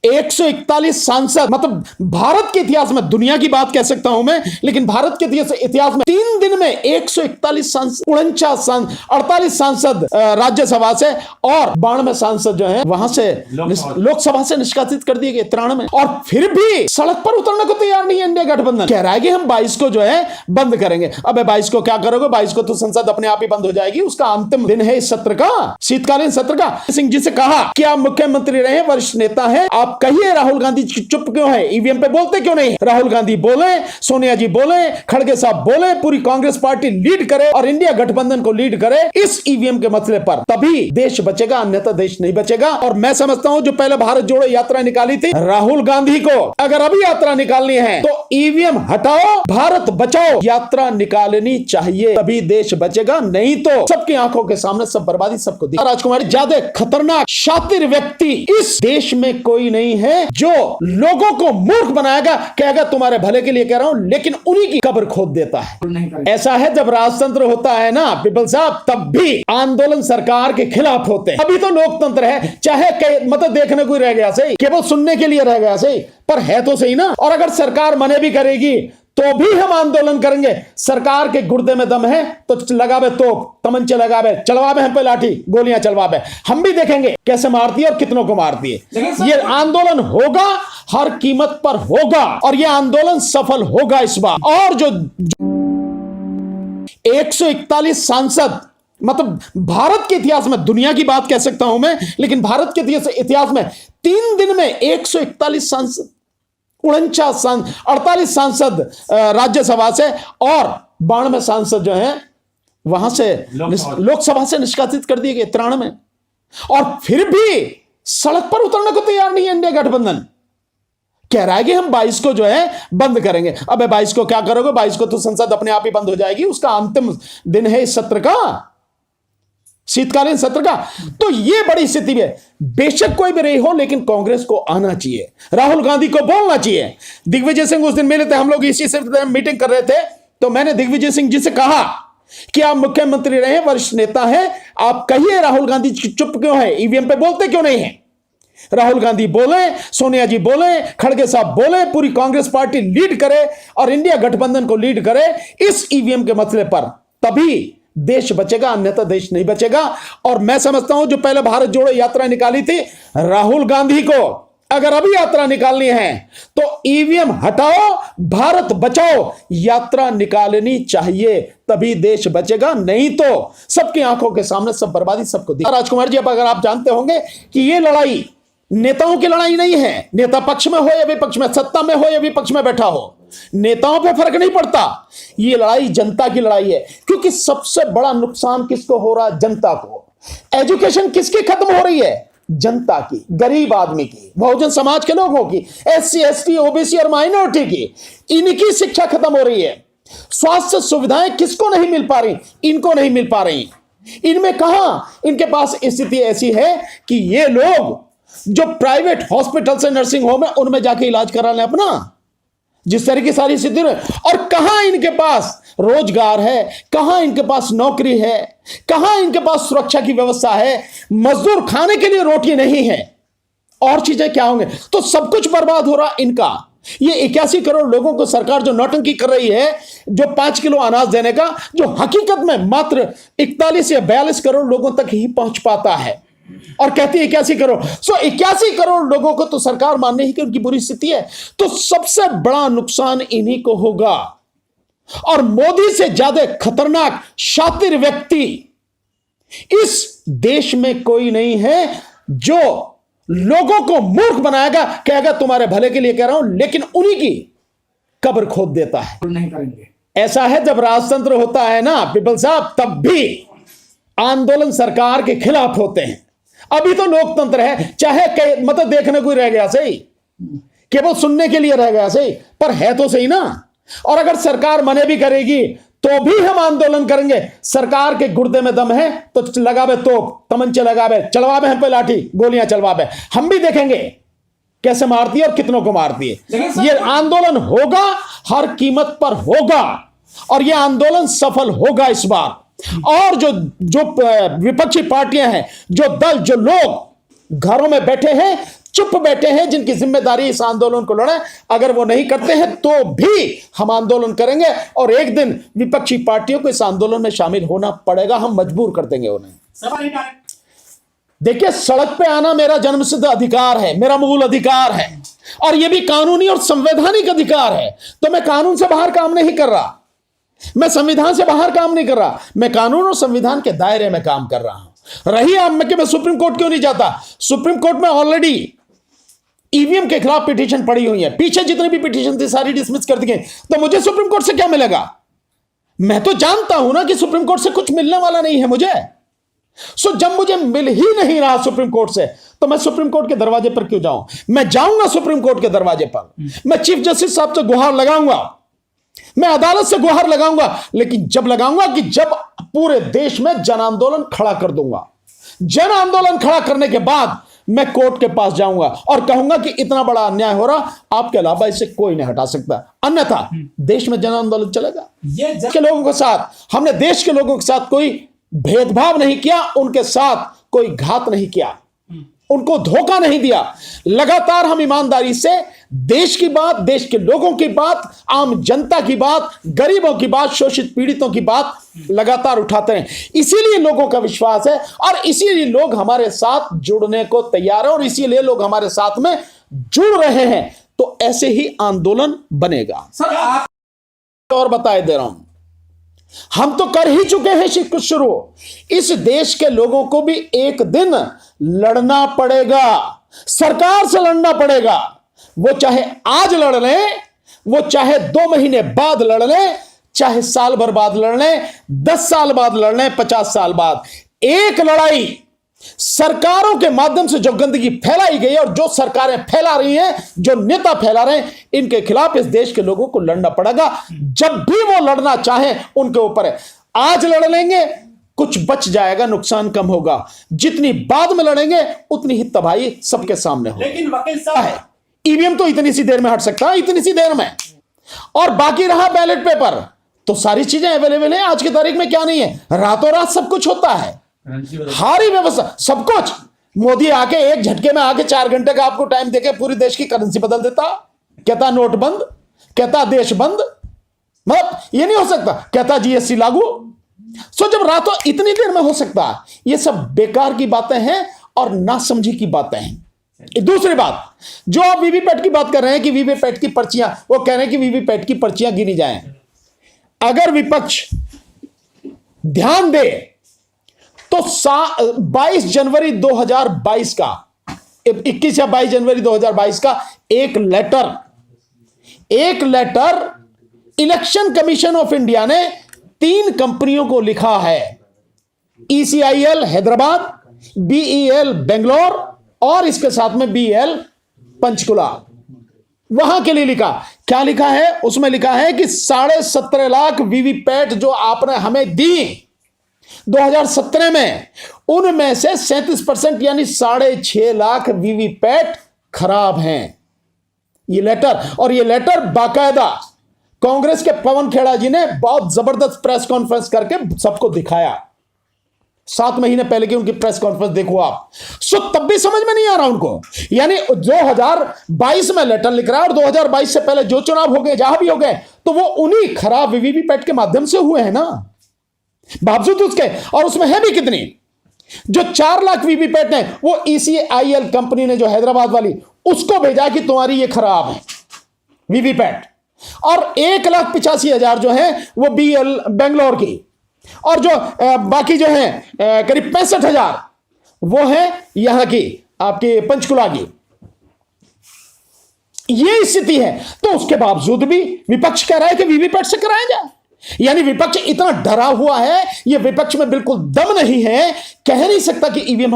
141 सांसद, मतलब भारत के इतिहास में, दुनिया की बात कह सकता हूं मैं, लेकिन भारत के इतिहास में 3 दिन में 141 सांसद, 48 सांसद राज्यसभा से और 92 सांसद जो हैं वहां से लोकसभा से निष्कासित कर दिए गए 93। और फिर भी सड़क पर उतरने को तैयार नहीं है इंडिया गठबंधन। कह रहा है कि हम 22 को जो है बंद करेंगे। अबे 22 को क्या करोगे? 22 को तो संसद अपने आप ही बंद हो जाएगी। उसका अंतिम दिन है इस सत्र का, शीतकालीन सत्र का। सिंह जी से कहा कि आप मुख्यमंत्री रहे, वरिष्ठ नेता हैं, आप कहिए राहुल गांधी चुप क्यों है? ईवीएम पे बोलते क्यों नहीं? राहुल गांधी बोले, सोनिया जी बोले, खड़गे साहब बोले, पूरी कांग्रेस पार्टी लीड करे और इंडिया गठबंधन को लीड करे इस ईवीएम के मसले पर, तभी देश बचेगा, अन्यथा देश नहीं बचेगा। और मैं समझता हूं जो पहले भारत जोड़ो यात्रा निकाली थी, राहुल गांधी को अगर अभी यात्रा निकालनी है तो ईवीएम हटाओ, भारत बचाओ यात्रा निकालनी चाहिए, तभी देश बचेगा। नहीं तो सबकी आंखों के सामने सब बर्बादी सबको दिख। राजकुमारी, ज्यादा खतरनाक शातिर व्यक्ति इस देश में कोई नहीं है जो लोगों को मूर्ख बनाएगा, कहेगा तुम्हारे भले के लिए कह रहा हूं, लेकिन उन्हीं की कब्र खोद देता है। ऐसा है जब राजतंत्र होता है ना पीपल साहब, तब भी आंदोलन सरकार के खिलाफ होते हैं। अभी तो लोकतंत्र है, चाहे मतलब देखने को ही रह गया सही, केवल सुनने के लिए रह गया सही, पर है तो सही ना। और अगर सरकार मने भी करेगी तो भी हम आंदोलन करेंगे। सरकार के गुर्दे में दम है तो लगावे तोप, तमंचे लगावे, चलवावे हम पे लाठी, गोलियां चलवावे, हम भी देखेंगे कैसे मारती है और कितनों को मारती है। ये आंदोलन होगा, हर कीमत पर होगा, और यह आंदोलन सफल होगा इस बार। और जो 141 सांसद, मतलब भारत के इतिहास में, दुनिया की बात कह सकता हूं मैं, लेकिन भारत के इतिहास में 3 दिन में 141 सांसद, 48 सांसद राज्यसभा से और 92 सांसद जो हैं वहां से लोकसभा से निष्कासित कर दिए गए 93। और फिर भी सड़क पर उतरने को तैयार नहीं है इंडिया गठबंधन। कह रहा है कि हम 22 को जो है बंद करेंगे। अबे 22 को क्या करोगे? 22 को तो संसद अपने आप ही बंद हो जाएगी। उसका अंतिम दिन है इस सत्र का, शीतकालीन सत्र का। तो ये बड़ी स्थिति है। बेशक कोई भी रही हो, लेकिन कांग्रेस को आना चाहिए, राहुल गांधी को बोलना चाहिए। दिग्विजय सिंह उस दिन मिले थे, हम लोग इसी से मीटिंग कर रहे थे, तो मैंने दिग्विजय सिंह जी से कहा कि आप मुख्यमंत्री रहे, वरिष्ठ नेता हैं, आप कहिए राहुल गांधी चुप क्यों है? ईवीएम पे बोलते क्यों नहीं है? राहुल गांधी बोले, सोनिया जी बोले, खड़गे साहब बोले, पूरी कांग्रेस पार्टी लीड करे और इंडिया गठबंधन को लीड करे इस ईवीएम के मसले पर, तभी देश बचेगा, अन्यथा देश नहीं बचेगा। और मैं समझता हूं जो पहले भारत जोड़ो यात्रा निकाली थी, राहुल गांधी को अगर अभी यात्रा निकालनी है तो ईवीएम हटाओ, भारत बचाओ यात्रा निकालनी चाहिए, तभी देश बचेगा। नहीं तो सबकी आंखों के सामने सब बर्बादी सबको दिख। राजकुमार जी, अब अगर आप जानते होंगे कि ये लड़ाई नेताओं की लड़ाई नहीं है, नेता पक्ष में हो या विपक्ष में, सत्ता में हो या विपक्ष में बैठा हो, नेताओं पे फर्क नहीं पड़ता। ये लड़ाई जनता की लड़ाई है, क्योंकि सबसे बड़ा नुकसान किसको हो रहा? जनता को। एजुकेशन किसकी खत्म हो रही है? जनता की, गरीब आदमी की, बहुजन समाज के लोगों की, SC ST OBC और माइनॉरिटी की, इनकी शिक्षा खत्म हो रही है। स्वास्थ्य सुविधाएं किसको नहीं मिल पा रही? इनको नहीं मिल पा रही। इनमें कहां इनके पास स्थिति ऐसी है कि ये लोग जो प्राइवेट हॉस्पिटल से नर्सिंग होम है उनमें जाके इलाज करा लें अपना, जिस तरह की सारी स्थिति है। और कहां इनके पास रोजगार है, कहां इनके पास नौकरी है, कहां इनके पास सुरक्षा की व्यवस्था है, मजदूर खाने के लिए रोटी नहीं है, और चीजें क्या होंगे? तो सब कुछ बर्बाद हो रहा इनका। ये 81 करोड़ लोगों को सरकार जो नौटंकी कर रही है, जो 5 किलो अनाज देने का, जो हकीकत में मात्र 41 या 42 करोड़ लोगों तक ही पहुंच पाता है, और कहती है 81 करोड़। 81 करोड़ लोगों को तो सरकार मानने ही कि उनकी बुरी स्थिति है। तो सबसे बड़ा नुकसान इन्हीं को होगा। और मोदी से ज्यादा खतरनाक शातिर व्यक्ति इस देश में कोई नहीं है जो लोगों को मूर्ख बनाएगा, कहेगा तुम्हारे भले के लिए कह रहा हूं, लेकिन उन्हीं की कब्र खोद देता है। नहीं करेंगे। ऐसा है जब राजतंत्र होता है ना पीपल साहब, तब भी आंदोलन सरकार के खिलाफ होते हैं। अभी तो लोकतंत्र है, चाहे मतलब देखने को ही रह गया सही, केवल सुनने के लिए रह गया सही, पर है तो सही ना। और अगर सरकार मने भी करेगी तो भी हम आंदोलन करेंगे। सरकार के गुर्दे में दम है तो लगावे तोप, तमंचे लगावे, चलवावे हम पे लाठी, गोलियां चलवावे, हम भी देखेंगे कैसे मारती है और कितनों को मारती है। ये आंदोलन होगा, हर कीमत पर होगा, और यह आंदोलन सफल होगा इस बार। और जो विपक्षी पार्टियां हैं, जो दल, जो लोग घरों में बैठे हैं, चुप बैठे हैं, जिनकी जिम्मेदारी इस आंदोलन को लड़े। अगर वो नहीं करते हैं तो भी हम आंदोलन करेंगे और एक दिन विपक्षी पार्टियों को इस आंदोलन में शामिल होना पड़ेगा। हम मजबूर कर देंगे उन्हें। देखिए, सड़क पे आना मेरा जन्मसिद्ध अधिकार है, मेरा मूल अधिकार है, और यह भी कानूनी और संवैधानिक अधिकार है। तो मैं कानून से बाहर काम नहीं कर रहा, मैं संविधान से बाहर काम नहीं कर रहा, मैं कानून और संविधान के दायरे में काम कर रहा हूं। रही अब मैं सुप्रीम कोर्ट क्यों नहीं जाता? सुप्रीम कोर्ट में ऑलरेडी ईवीएम के खिलाफ पिटीशन पड़ी हुई है, पीछे जितनी भी पिटीशन थी सारी डिसमिस कर दी गई। तो मुझे सुप्रीम कोर्ट से क्या मिलेगा? मैं तो जानता हूं ना कि सुप्रीम कोर्ट से कुछ मिलने वाला नहीं है मुझे। सो जब मुझे मिल ही नहीं रहा सुप्रीम कोर्ट से, तो मैं सुप्रीम कोर्ट के दरवाजे पर क्यों जाऊं? मैं जाऊंगा सुप्रीम कोर्ट के दरवाजे पर, मैं चीफ जस्टिस साहब से गुहार लगाऊंगा, मैं अदालत से गुहार लगाऊंगा, लेकिन जब लगाऊंगा कि जब पूरे देश में जन आंदोलन खड़ा कर दूंगा। जन आंदोलन खड़ा करने के बाद मैं कोर्ट के पास जाऊंगा और कहूंगा कि इतना बड़ा अन्याय हो रहा, आपके अलावा इसे कोई नहीं हटा सकता, अन्यथा देश में जन आंदोलन चलेगा। के लोगों के साथ हमने देश के लोगों के साथ कोई भेदभाव नहीं किया, उनके साथ कोई घात नहीं किया, उनको धोखा नहीं दिया। लगातार हम ईमानदारी से देश की बात, देश के लोगों की बात, आम जनता की बात, गरीबों की बात, शोषित पीड़ितों की बात लगातार उठाते हैं। इसीलिए लोगों का विश्वास है और इसीलिए लोग हमारे साथ जुड़ने को तैयार हैं और इसीलिए लोग हमारे साथ में जुड़ रहे हैं। तो ऐसे ही आंदोलन बनेगा। सर आप और बताए दे रहा हूं, हम तो कर ही चुके हैं कुछ शुरू। इस देश के लोगों को भी एक दिन लड़ना पड़ेगा, सरकार से लड़ना पड़ेगा। वो चाहे आज लड़ लें, वो चाहे 2 महीने बाद लड़ लें, चाहे साल भर बाद लड़ लें, 10 साल बाद लड़ लें, 50 साल बाद। एक लड़ाई सरकारों के माध्यम से जो गंदगी फैलाई गई और जो सरकारें फैला रही हैं, जो नेता फैला रहे हैं, इनके खिलाफ इस देश के लोगों को लड़ना पड़ेगा। जब भी वो लड़ना चाहें उनके ऊपर है। आज लड़ लेंगे, कुछ बच जाएगा, नुकसान कम होगा। जितनी बाद में लड़ेंगे उतनी ही तबाही सबके सामने होगी। लेकिन वकील साहब, ईवीएम तो इतनी सी देर में हट सकता है, इतनी सी देर में, और बाकी रहा बैलेट पेपर, तो सारी चीजें अवेलेबल है। आज की तारीख में क्या नहीं है, रातों रात सब कुछ होता है, हारी व्यवस्था, सब कुछ। मोदी आके एक झटके में आके 4 घंटे का आपको टाइम देके पूरी देश की करेंसी बदल देता, कहता नोट बंद, कहता देश बंद, मतलब ये नहीं हो सकता, कहता जीएसटी लागू। सो जब रातों इतनी देर में हो सकता, ये सब बेकार की बातें हैं और नासमझी की बातें हैं। दूसरी बात, जो आप वीवीपैट की बात कर रहे हैं कि वीवीपैट की पर्चियां, वो कह रहे हैं कि वीवीपैट की पर्चियां गिनी जाएं। अगर विपक्ष ध्यान दे तो 22 जनवरी 2022 का, 21 या 22 जनवरी 2022 का एक letter election commission of India ने 3 कंपनियों को लिखा है, ECIL हैदराबाद, BEL बेंगलोर और इसके साथ में BEL पंचकुला, वहां के लिए लिखा। क्या लिखा है उसमें? लिखा है कि 17.5 लाख वीवीपैट जो आपने हमें दी 2017 में, उनमें से 37% यानी 6.5 लाख वीवीपैट खराब हैं। ये लेटर, और ये लेटर बाकायदा कांग्रेस के पवन खेड़ा जी ने बहुत जबरदस्त प्रेस कॉन्फ्रेंस करके सबको दिखाया। 7 महीने पहले की उनकी प्रेस कॉन्फ्रेंस देखो आप। सो तब भी समझ में नहीं आ रहा उनको, यानी 2022 में लेटर लिख रहा है और 2022 से पहले जो चुनाव हो गए, जहां भी हो गए, तो वो उन्हीं खराब वीवीपैट के माध्यम से हुए हैं ना, बावजूद उसके। और उसमें है भी कितनी, जो 4 लाख वीवीपैट है वो ECIL कंपनी ने, जो हैदराबाद वाली, उसको भेजा कि तुम्हारी ये खराब है वीवीपैट, और 1,85,000 जो है वो BEL बेंगलोर की, और जो बाकी जो है करीब 65,000 वो है यहां की आपकी पंचकुला की। ये स्थिति है, तो उसके बावजूद भी विपक्ष कह रहा है कि वीवीपैट से कराया जाए। यानी विपक्ष इतना डरा हुआ है, ये विपक्ष में बिल्कुल दम नहीं है, कह नहीं सकता कि ईवीएम